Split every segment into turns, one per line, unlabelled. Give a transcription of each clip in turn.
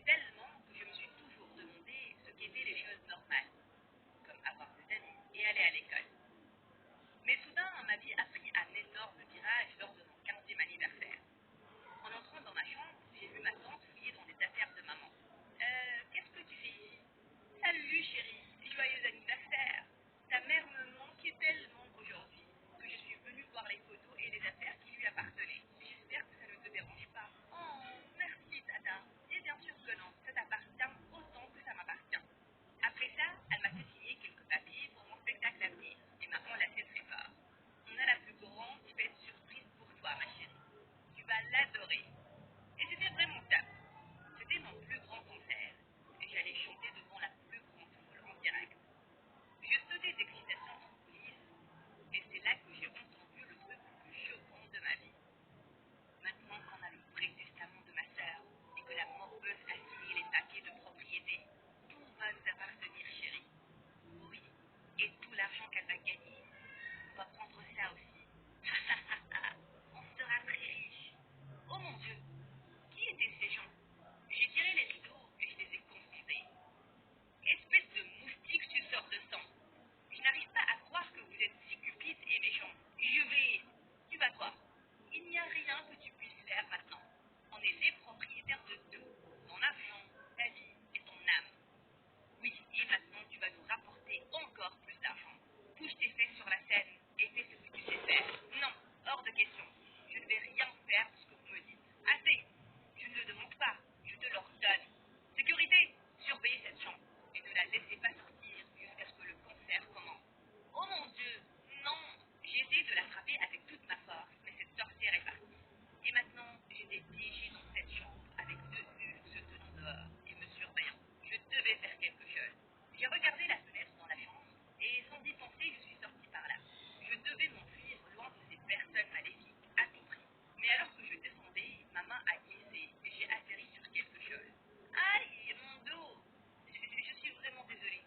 tellement que je me suis toujours demandé ce qu'étaient les choses normales, comme avoir des amis et aller à l'école. Mais soudain, ma vie a pris un énorme virage lors de mon 15e anniversaire. En entrant dans ma chambre, j'ai vu ma tante fouiller dans les affaires de maman. Qu'est-ce que tu fais ici? Salut chérie, joyeux anniversaire. Ta mère me manquait tellement aujourd'hui que je suis venue voir les photos et les affaires qui lui appartenaient. J'espère que ça ne te dérange pas. Oh, merci Tata. Et bien sûr que non, ça t'appartient autant que ça m'appartient. Après ça, elle m'a fait signer quelques papiers pour mon spectacle à venir et m'a enlacé très fort. On a la plus grande fête surprise pour toi, ma chérie. Tu vas l'adorer. Et c'était vraiment top. C'était mon plus grand concert et j'allais chanter devant la plus grande foule en direct. Je sautais d'excitation en coulisses et c'est là que j'ai entendu le truc le plus choquant de ma vie. Maintenant qu'on a le vrai testament de ma sœur et que la morbeuse a signé les papiers de propriété, tout va nous appartenir, chérie. Oui, et tout l'argent qu'elle va gagner, on va prendre ça aussi. On sera très riche. Oh mon Dieu, qui étaient ces gens? J'ai tiré les rideaux et je les ai confondés. Espèce de moustique suceur de sang. Je n'arrive pas à croire que vous êtes si cupide et méchant. Tu vas voir. Il n'y a rien que tu puisses faire maintenant. On est les propriétaires de tout. Ton argent, ta vie et ton âme. Oui, et maintenant tu vas nous rapporter encore plus d'argent. Bouge tes fesses sur la scène et fais ce que tu sais faire. Non, hors de question. Je ne vais rien faire de ce que vous me dites. Assez. Je ne le demande pas. Je te l'ordonne. Sécurité, surveillez cette chambre et ne la laissez pas sortir jusqu'à ce que le concert commence. Oh mon Dieu, non. J'ai essayé de l'attraper avec toute ma force, mais cette sorcière est partie. Et maintenant, j'étais piégée dans cette chambre avec deux hufs se tenant dehors et me surveillant. Je devais faire quelque chose. J'ai regardé la fenêtre dans la chambre et sans y penser, je suis sortie par là. Je devais m'enfuir loin de ces personnes maléfiques, à tout prix. Mais alors que je descendais, ma main a glissé et j'ai atterri sur quelque chose. Aïe, mon dos! Je suis vraiment désolée.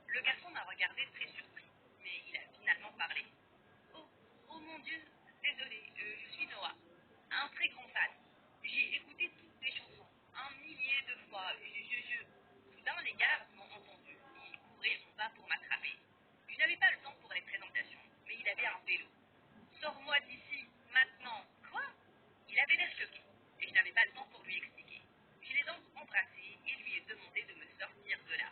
Le garçon m'a regardé très surpris, mais il a finalement parlé. Oh, oh mon Dieu, désolé, je suis Noah, un très grand fan. J'ai écouté toutes tes chansons, un millier de fois. Soudain, les gars m'ont entendu. Ils couraient en bas pour m'attraper. Je n'avais pas le temps pour les présentations, mais il avait un vélo. Sors-moi d'ici, maintenant. Quoi? Il avait l'air choqué, et je n'avais pas le temps pour lui expliquer. Je l'ai donc embrassé et lui ai demandé de me sortir de là.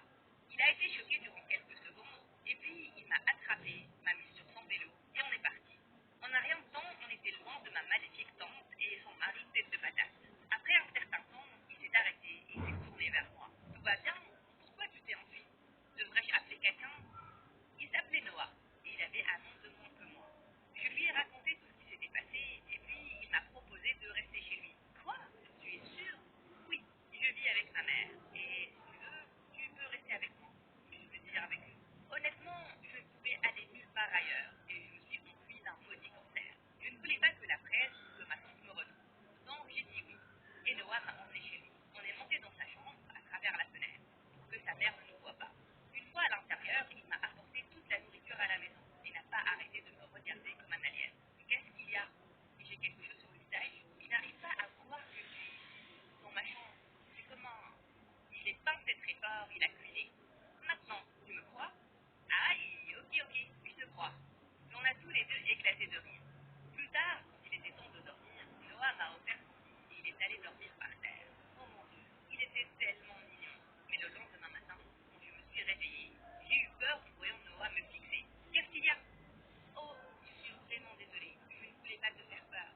Il a été choqué durant quelques secondes, et puis il m'a attrapé, m'a mis sur son vélo, et on est parti. En un rien de temps, on était loin de ma maléfique tante et son mari tête de patate. Après un certain temps, il s'est arrêté et il s'est tourné vers moi. Tout va bien? Pourquoi tu t'es enfui? Devrais-je appeler quelqu'un? Il s'appelait Noah, et il avait un nom de moins que moi. Je lui ai raconté tout ce qui s'était passé, et puis il m'a proposé de rester chez lui. Quoi? Tu es sûr? Oui, je vis avec ma mère, et si tu peux rester avec moi. Je veux dire avec lui. Honnêtement, je ne pouvais aller nulle part ailleurs, et je me suis enfuie d'un maudit cancer. Je ne voulais pas que la presse ou que ma tante me retrouve. Donc j'ai dit oui, et Noah m'a emmené chez lui. On est monté dans sa chambre à travers la fenêtre, pour que sa mère ne nous voie pas. Une fois à l'intérieur, il m'a apporté toute la nourriture à la maison et n'a pas arrêté de me regarder comme un alien. Qu'est-ce qu'il y a? Et j'ai quelque chose sur le visage. Il n'arrive pas à croire que je suis dans ma chambre. C'est comme un... Il est pincé très fort, il a cuiné. Maintenant, tu me crois? Aïe, ok, je te crois. Mais on a tous les deux éclaté de rire. Plus tard, quand il était temps de dormir, Noah m'a offert son lit et il est allé dormir par terre. Oh mon Dieu, il était tellement mignon. Mais le lendemain matin, quand je me suis réveillée, j'ai eu peur en voyant Noah me fixer. Qu'est-ce qu'il y a? Oh, je suis vraiment désolée. Je ne voulais pas te faire peur.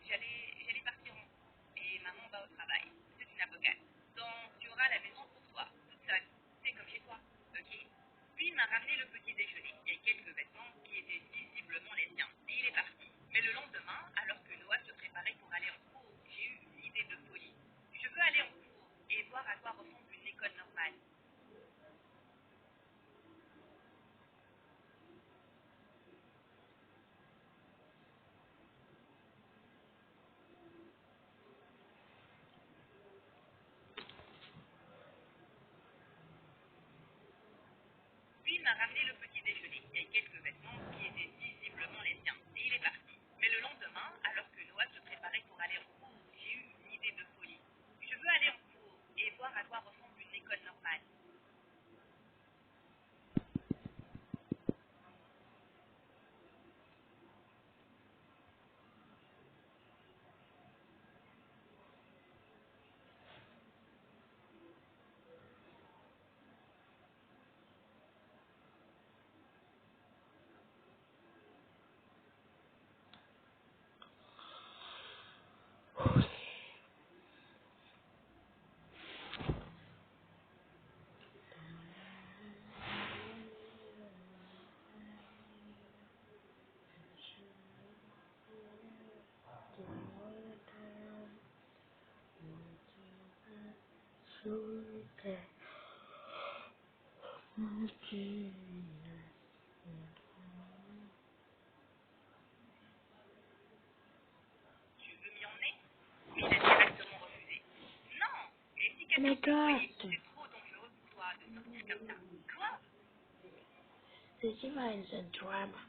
J'allais partir en cours et maman va au travail. C'est une avocate. Donc tu auras la maison pour toi, toute seule. C'est comme chez toi, ok? Puis il m'a ramené le petit déjeuner et quelques vêtements qui étaient visiblement les siens. Et il est parti. Mais le lendemain, alors que Noah se préparait pour aller en cours, j'ai eu une idée de folie. Je veux aller en cours et voir à quoi ressemble une école normale. Puis il m'a ramené le petit déjeuner et quelques vêtements qui étaient visiblement les siens. Et il est parti. Mais le lendemain, alors que Noah se préparait pour aller en cours, j'ai eu une idée de folie. Je veux aller en cours et voir voir à quoi ressemble une école normale. Tu veux m'y emmener? Mais il a directement refusé. Non! Et si
Oh
quelqu'un
my
te voyait,
god,
c'est trop dangereux pour toi de sortir comme ça. Quoi?
this is a drama.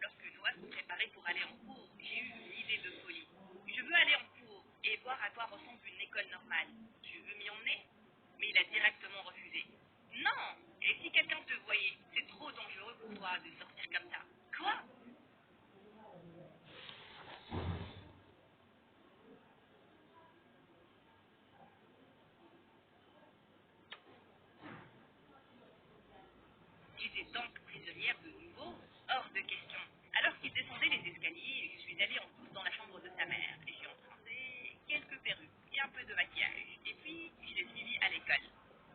Lorsque Noah se préparait pour aller en cours, j'ai eu une idée de folie. Je veux aller en cours et voir à quoi ressemble une école normale. Tu veux m'y emmener? Mais il a directement refusé. Non! Et si quelqu'un te voyait, c'est trop dangereux pour toi de sortir comme ça. Quoi? J'étais donc prisonnière de nouveau? Hors de question. Alors qu'il descendait les escaliers, je suis allée en course dans la chambre de sa mère et j'ai emprunté quelques perruques et un peu de maquillage. Et puis, je l'ai suivi à l'école.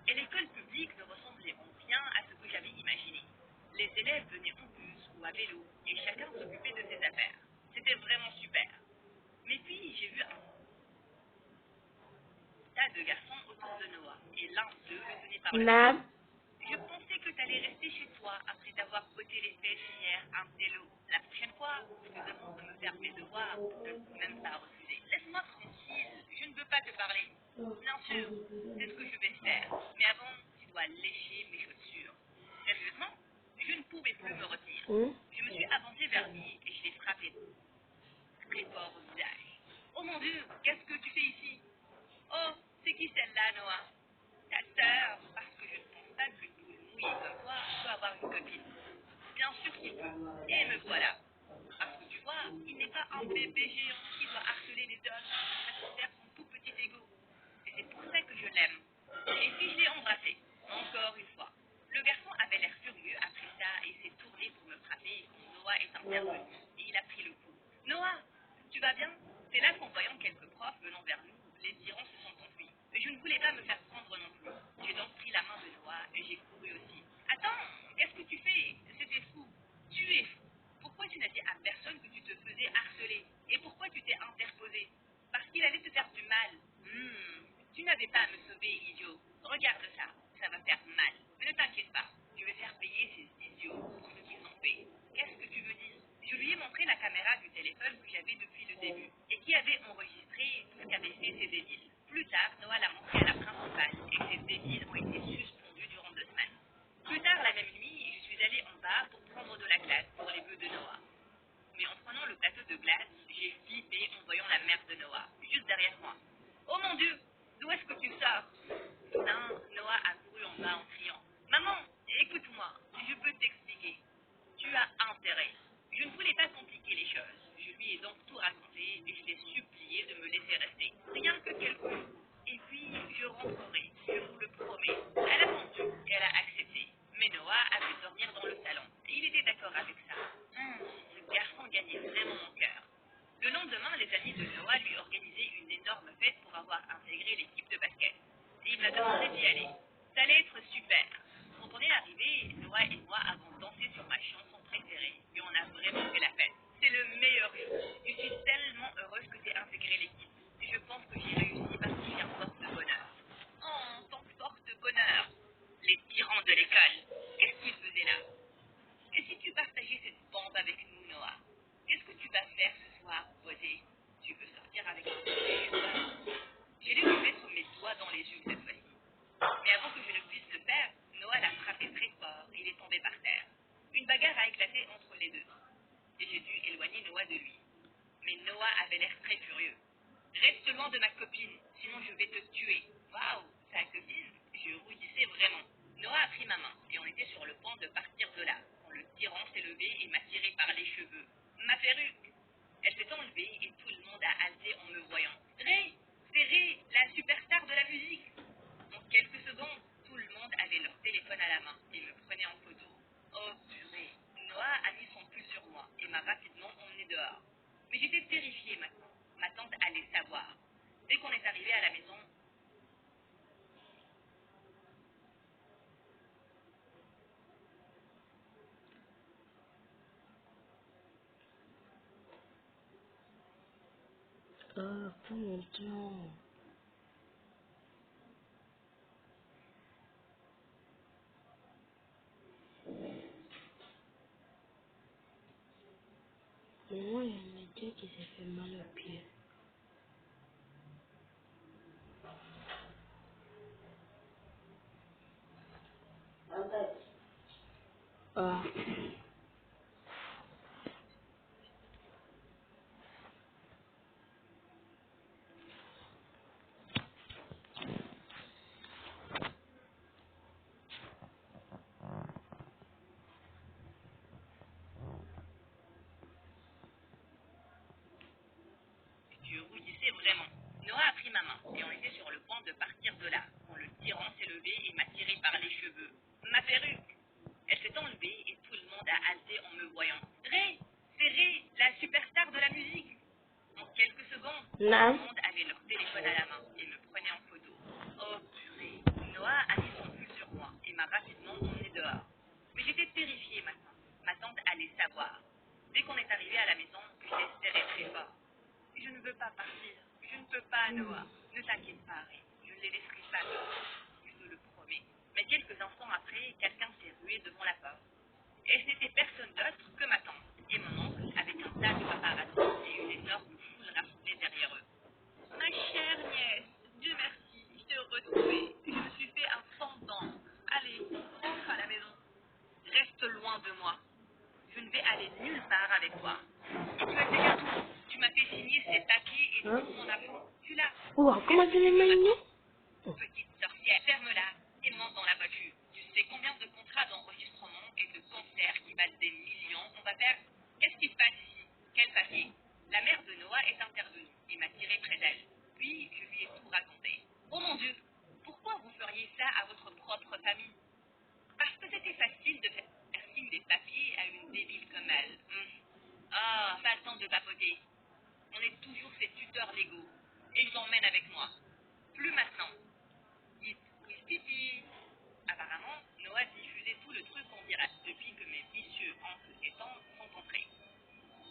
Et l'école publique ne ressemblait en rien à ce que j'avais imaginé. Les élèves venaient en bus ou à vélo et chacun s'occupait de ses affaires. C'était vraiment super. Mais puis, j'ai vu un tas de garçons autour de Noah et l'un d'eux le tenait par le bras.
Nab,
Je pensais que t'allais rester chez toi après t'avoir botté les fesses hier un télo. La prochaine fois, je te demande de me faire mes devoirs pour ne même pas refuser. Laisse-moi tranquille, je ne veux pas te parler. Bien sûr, c'est ce que je vais faire. Mais avant, tu dois lécher mes chaussures. Sérieusement, je ne pouvais plus me retenir. Je me suis avancée vers lui et je l'ai frappé très fort au visage. Oh mon Dieu, qu'est-ce que tu fais ici? Oh, c'est qui celle-là, Noah? Ta sœur, parce que je ne pense pas qu'une poule mouillée comme toi peut avoir une copine. Bien sûr qu'il peut. Et me voilà. Parce que tu vois, il n'est pas un bébé géant qui doit harceler les autres pour satisfaire son tout petit ego. Et c'est pour ça que je l'aime. Et puis je l'ai embrassé. Encore une fois. Le garçon avait l'air furieux après ça et s'est tourné pour me frapper quand Noah est intervenu. Et il a pris le coup. Noah, tu vas bien? C'est là qu'en voyant quelques profs venant vers nous, les tyrans se sont enfuis. Mais je ne voulais pas me faire prendre non plus. J'ai donc pris la main de Noah et j'ai couru aussi. Attends, qu'est-ce que tu fais? C'était fou. Tu es fou. Pourquoi tu n'as dit à personne que tu te faisais harceler? Et pourquoi tu t'es interposé? Parce qu'il allait te faire du mal. Tu n'avais pas à me sauver, idiot. Regarde ça, ça va faire mal. Mais ne t'inquiète pas, je vais faire payer ces idiots pour ce qu'ils ont fait. Qu'est-ce que tu veux dire? Je lui ai montré la caméra du téléphone que j'avais depuis le début et qui avait enregistré tout ce qu'avaient fait ces débiles. Plus tard, Noah l'a montré à la principale et ces débiles ont été suspendus durant 2 semaines. Plus tard, la même nuit, je suis allée en bas pour prendre de la glace pour les vœux de Noah. Mais en prenant le plateau de glace, j'ai flippé en voyant la mère de Noah, juste derrière moi. Oh mon Dieu, d'où est-ce que tu sors? Soudain, Noah a couru en bas en criant. Maman, écoute-moi, je peux t'expliquer. Tu as intérêt. Je ne voulais pas compliquer les choses. Je lui ai donc tout raconté et je l'ai supplié de me laisser rester. Rien que quelques jours. Et puis, je rentrerai. Je vous le promets. Elle a vendu et elle a accepté. Mais Noah a pu dormir dans le salon. Et il était d'accord avec ça. Ce garçon gagnait vraiment mon cœur. Le lendemain, les amis de Noah lui organisaient une énorme fête pour avoir intégré l'équipe de basket. Et il m'a demandé d'y aller. Ça allait être super. Quand on est arrivé, Noah et moi avons dansé sur ma chanson préférée et on a vraiment fait la fête. C'est le meilleur jour. Je suis tellement heureuse que tu aies intégré l'équipe. Et je pense que j'ai réussi parce qu'il y a un porte-bonheur. Oh, ton porte-bonheur. Les tyrans de l'école. Qu'est-ce qu'ils faisaient là? Et si tu partageais cette bombe avec nous, Noah? Qu'est-ce que tu vas faire ce soir, Posé? Tu veux sortir avec un bébé, je l'ai lui mettre mes doigts dans les yeux cette fois-ci. Mais avant que je ne puisse le faire, Noah l'a frappé très fort et il est tombé par terre. Une bagarre a éclaté entre les deux. Et j'ai dû éloigner Noah de lui. superstar de la musique. En quelques secondes, tout le monde avait leur téléphone à la main et me prenait en photo. Oh purée, Noah a mis son pull sur moi et m'a rapidement emmené dehors. Mais j'étais terrifiée maintenant. Ma tante allait savoir. Dès qu'on est arrivé à la maison,
Oh, pas maintenant. Maman, il m'a dit qu'il s'est fait mal au pied. Ah.
je rougissais vraiment. Noah a pris ma main et on était sur le point de partir de là. En le tirant s'est levé et m'a tiré par les cheveux. Ma perruque. Elle s'est enlevée et tout le monde a halté en me voyant. Ray, c'est Ray, la superstar de la musique. En quelques secondes, tout
Non.
le monde avait leur téléphone à la main et me prenait en photo. Oh purée, Noah a mis son pull sur moi et m'a rapidement emmené dehors. Mais j'étais terrifiée maintenant. Ma tante allait savoir. Dès qu'on est arrivé à la maison, je l'ai serré très fort. Je ne veux pas partir. Je ne peux pas, Noah. Ne t'inquiète pas, Ray. Je ne les laisserai pas dehors. Je te le promets. Mais quelques instants après, quelqu'un s'est rué devant la porte. Et ce n'était personne d'autre que ma tante et mon oncle avec un tas de paparazzi et une énorme foule rassemblée derrière eux. Ma chère nièce, Dieu merci, je t'ai retrouvée. Je me suis fait un fendant. Allez, rentre à la maison. Reste loin de moi. Je ne vais aller nulle part avec toi. Et tu as déjà tout. Tu m'as fait signer ces papiers et
Hein?
tout mon argent. Tu l'as.
Oh, comment tu l'as maintenant?
Petite sorcière, ferme-la et monte dans la voiture. Tu sais combien de contrats d'enregistrement et de concerts qui valent des millions on va faire? Qu'est-ce qui se passe ici? Quel papier? La mère de Noah est intervenue et m'a tiré près d'elle. Puis je lui ai tout raconté. Oh mon Dieu, pourquoi vous feriez ça à votre propre famille? Parce que c'était facile de faire signe des papiers à une débile comme elle. Ah, pas le temps de papoter. On est toujours ses tuteurs légaux. Et je l'emmène avec moi. Plus maintenant. Hip, whiz, pipi. Apparemment, Noah diffusait tout le truc en direct depuis que mes vicieux oncles et tantes sont entrés.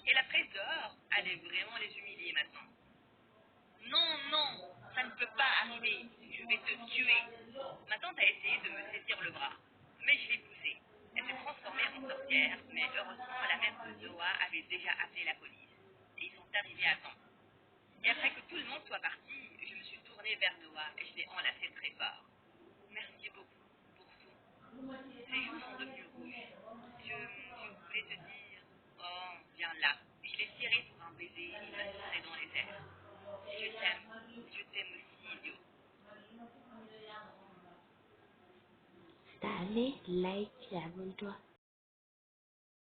Et la presse dehors allait vraiment les humilier maintenant. Non, non, ça ne peut pas arriver. Je vais te tuer. Ma tante a essayé de me saisir le bras, mais je l'ai poussée. Elle s'est transformée en sorcière, mais heureusement, la mère de Noah avait déjà appelé la police. Et ils sont arrivés à temps. Et après que tout le monde soit parti, je me suis tournée vers Noah et je l'ai enlacé très fort. Merci beaucoup pour tout. Ses joues sont devenues rouges. Je voulais te dire, oh, viens là. Je l'ai tiré pour un baiser et il m'a tourné dans les airs. Je t'aime aussi, idiot.
T'as allé like, abonne-toi.